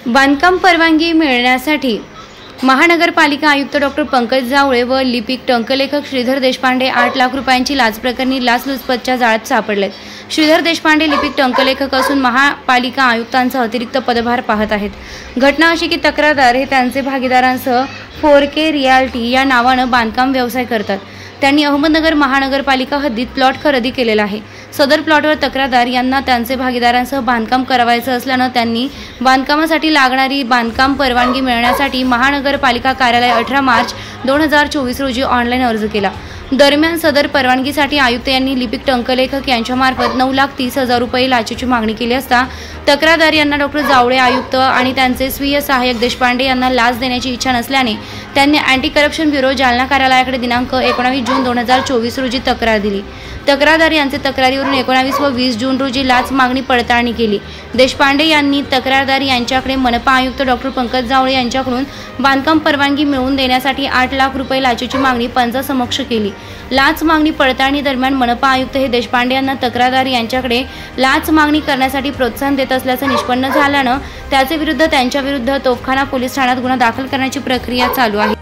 बांधकाम परवानगी मिळण्यासाठी महानगरपालिका आयुक्त डॉक्टर पंकज जावळे व लिपिक टंकलेखक श्रीधर देशपांडे 8 लाख रुपयांची लाच प्रकरणी लाचलुचपतच्या जाळ्यात सापडलेत। श्रीधर देशपांडे लिपिक टंकलेखक असून महापालिका आयुक्तांचा अतिरिक्त पदभार पाहत आहेत। घटना अशी की तक्रारदार हे त्यांचे भागीदारांसह 4K रियाल्टी या नावानं बांधकाम व्यवसाय करतात। त्यांनी अहमदनगर महानगरपालिका हद्दीत प्लॉट खरेदी केलेला आहे। सदर प्लॉटवर तक्रारदार यांना त्यांचे भागीदारांसह बांधकाम करावायचं असल्यानं त्यांनी बांधकामासाठी लागणारी बांधकाम परवानगी मिळण्यासाठी महानगरपालिका कार्यालय 18 मार्च 2024 रोजी ऑनलाईन अर्ज केला। दरम्यान सदर परवानगीसाठी आयुक्त यांनी लिपिक टंकलेखक यांच्यामार्फत 9,30,000 रुपये लाचेची मागणी केली असता तक्रारदार यांना डॉक्टर जावळे आयुक्त आणि त्यांचे स्वीय सहाय्यक देशपांडे यांना लाच देण्याची इच्छा नसल्याने त्यांनी अँटी करप्शन ब्युरो जालना कार्यालयाकडे दिनांक 19 जून 2024 रोजी तक्रार दिली। तक्रारदार यांचे तक्रारीवरून 19 व 20 जून रोजी लाच मागणी पडताळणी केली। देशपांडे यांनी तक्रारदार यांच्याकडे मनपा आयुक्त डॉक्टर पंकज जावळे यांच्याकडून बांधकाम परवानगी मिळवून देण्यासाठी 8 लाख रुपये लाचेची मागणी पंचासमक्ष केली। लाच मागणी पडताळणी दरम्यान मनपा आयुक्त हे देशपांडे यांना तक्रारदार यांच्याकडे लाच मागणी करण्यासाठी प्रोत्साहन देत असल्याचं निष्पन्न झाल्यानं त्याचे विरुद्ध त्यांच्याविरुद्ध तोफखाना पोलीस ठाण्यात गुन्हा दाखल करण्याची प्रक्रिया चालू आहे।